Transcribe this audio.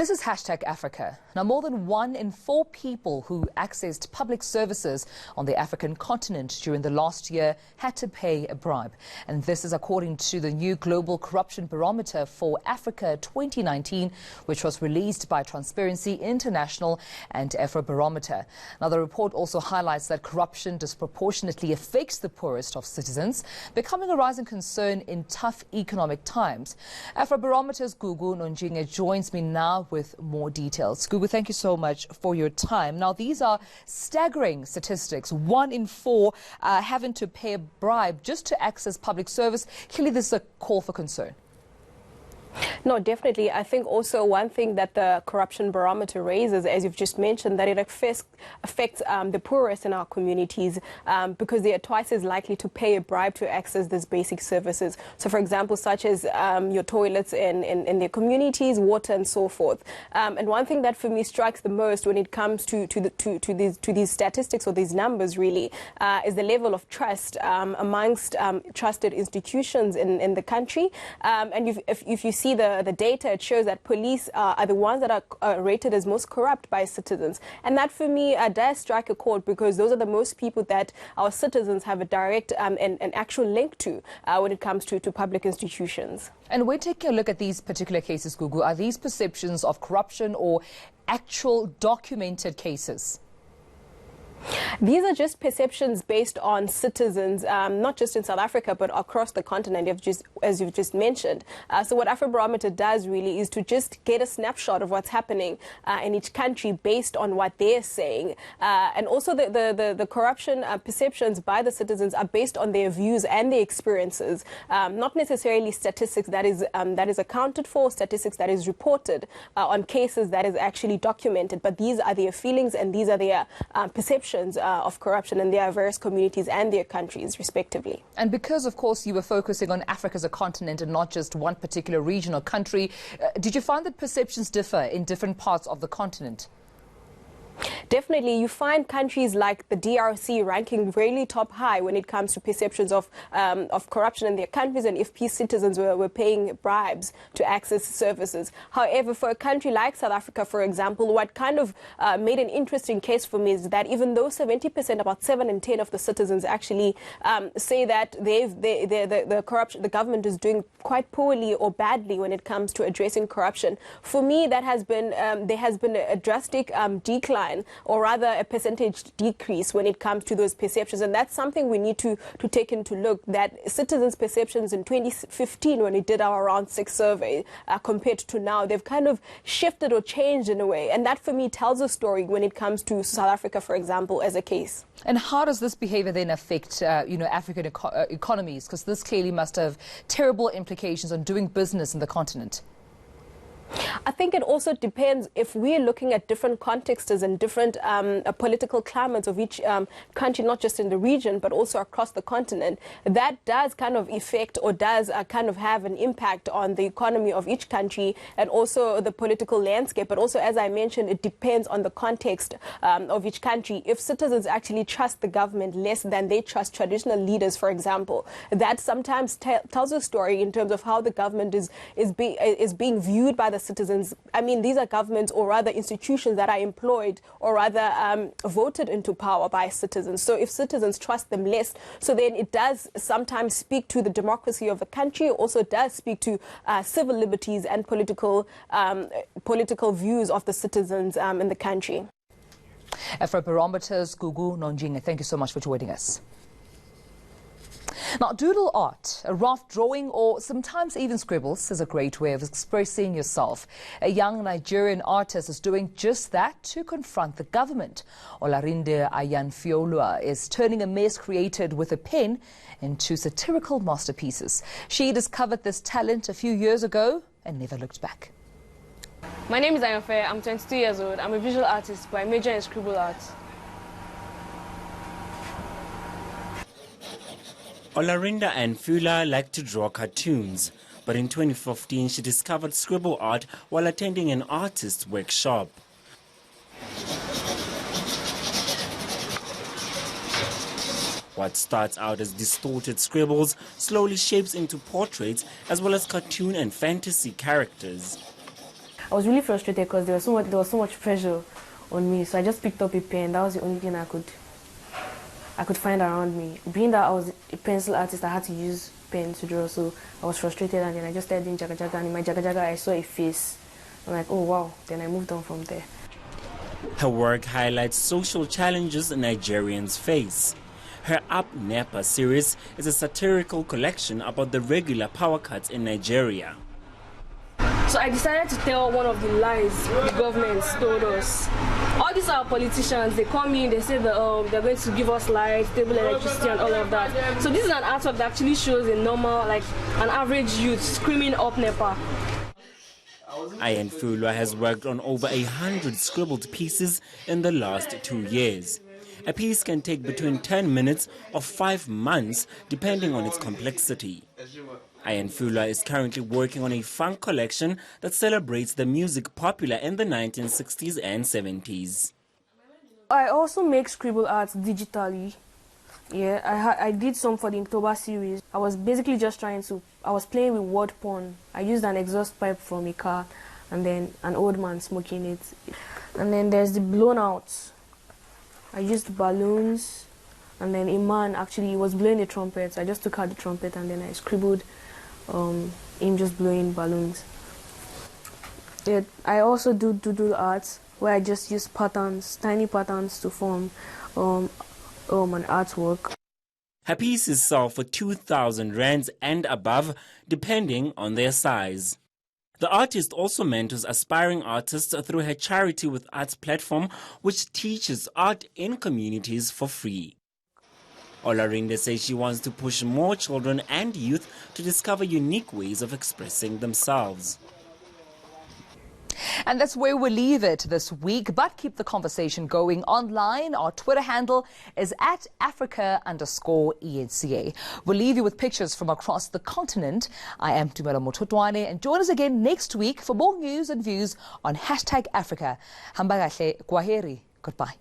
This is #Africa. Now, more than 1 in 4 people who accessed public services on the African continent during the last year had to pay a bribe. And this is according to the new Global Corruption Barometer for Africa 2019, which was released by Transparency International and Afrobarometer. Now, the report also highlights that corruption disproportionately affects the poorest of citizens, becoming a rising concern in tough economic times. Afrobarometer's Gugu Nonjinge joins me now with more details. Gugu, thank you so much for your time. Now, these are staggering statistics. 1 in 4 having to pay a bribe just to access public service. Clearly, this is a call for concern. No, definitely. I think also one thing that the corruption barometer raises, as you've just mentioned, that it affects the poorest in our communities because they are twice as likely to pay a bribe to access these basic services. So, for example, such as your toilets in their communities, water and so forth. And one thing that for me strikes the most when it comes to these statistics or these numbers really is the level of trust amongst trusted institutions in the country. And if you see the data, it shows that police are the ones that are rated as most corrupt by citizens. And that, for me, does strike a chord because those are the most people that our citizens have a direct and actual link to when it comes to public institutions. And when taking a look at these particular cases, Gugu, are these perceptions of corruption or actual documented cases? These are just perceptions based on citizens, not just in South Africa, but across the continent, as you've just mentioned. So what Afrobarometer does really is to just get a snapshot of what's happening in each country based on what they're saying. And also the corruption perceptions by the citizens are based on their views and their experiences, not necessarily statistics that is accounted for, statistics that is reported on cases that is actually documented. But these are their feelings and these are their perceptions of corruption in their various communities and their countries, respectively. And because, of course, you were focusing on Africa as a continent and not just one particular region or country, did you find that perceptions differ in different parts of the continent? Definitely, you find countries like the DRC ranking really top high when it comes to perceptions of corruption in their countries and if peace citizens were paying bribes to access services. However, for a country like South Africa, for example, what kind of made an interesting case for me is that even though 70%, about 7 in 10 of the citizens actually say that the government is doing quite poorly or badly when it comes to addressing corruption, for me that has been there has been a drastic decline, or rather a percentage decrease when it comes to those perceptions. And that's something we need to take into look, that citizens' perceptions in 2015, when we did our round 6 survey, compared to now, they've kind of shifted or changed in a way. And that, for me, tells a story when it comes to South Africa, for example, as a case. And how does this behavior then affect, African economies? Because this clearly must have terrible implications on doing business in the continent. I think it also depends if we're looking at different contexts and different political climates of each country, not just in the region, but also across the continent. That does kind of affect or does kind of have an impact on the economy of each country and also the political landscape. But also, as I mentioned, it depends on the context of each country. If citizens actually trust the government less than they trust traditional leaders, for example, that sometimes tells a story in terms of how the government is being viewed by the citizens. I mean, these are governments or rather institutions that are employed or rather voted into power by citizens. So if citizens trust them less, so then it does sometimes speak to the democracy of the country, also does speak to civil liberties and political views of the citizens in the country. Afrobarometer's Gugu Nonjinge, thank you so much for joining us. Now, doodle art, a rough drawing or sometimes even scribbles, is a great way of expressing yourself. A young Nigerian artist is doing just that to confront the government. Olarinde Ayanfiolua is turning a mess created with a pen into satirical masterpieces. She discovered this talent a few years ago and never looked back. My name is Ayanfe. I'm 22 years old. I'm a visual artist, but I major in scribble arts. Olarinda and Fula like to draw cartoons, but in 2015 she discovered scribble art while attending an artist's workshop. What starts out as distorted scribbles slowly shapes into portraits as well as cartoon and fantasy characters. I was really frustrated because there was so much pressure on me. So I just picked up a pen. That was the only thing I could find around me. Being that I was a pencil artist, I had to use pen to draw. So I was frustrated, and then I just started doing jaga jaga. And in my jaga jaga, I saw a face. I'm like, oh wow. Then I moved on from there. Her work highlights social challenges Nigerians face. Her Up Nepa series is a satirical collection about the regular power cuts in Nigeria. So I decided to tell one of the lies the government told us. All these are politicians. They come in, they say that they're going to give us light, stable electricity, and all of that. So this is an artwork that actually shows a normal, like an average youth screaming Up Nepa. Fulwa has worked on over 100 scribbled pieces in the last 2 years. A piece can take between 10 minutes or 5 months, depending on its complexity. Fulwa is currently working on a funk collection that celebrates the music popular in the 1960s and 70s. I also make scribble arts digitally. Yeah, I did some for the October series. I was basically just I was playing with word porn. I used an exhaust pipe from a car and then an old man smoking it. And then there's the blown out. I used balloons, and then a man actually was blowing a trumpet. So I just took out the trumpet and then I scribbled him just blowing balloons. Yeah, I also do doodle arts where I just use patterns, tiny patterns to form an artwork. Her pieces sell for 2,000 rands and above, depending on their size. The artist also mentors aspiring artists through her Charity with Arts platform, which teaches art in communities for free. Olarinde says she wants to push more children and youth to discover unique ways of expressing themselves. And that's where we'll leave it this week, but keep the conversation going online. Our Twitter handle is @Africa_ENCA. We'll leave you with pictures from across the continent. I am Tumelo Mototwane, and join us again next week for more news and views on #Africa. Hamba kahle, kwaheri. Goodbye.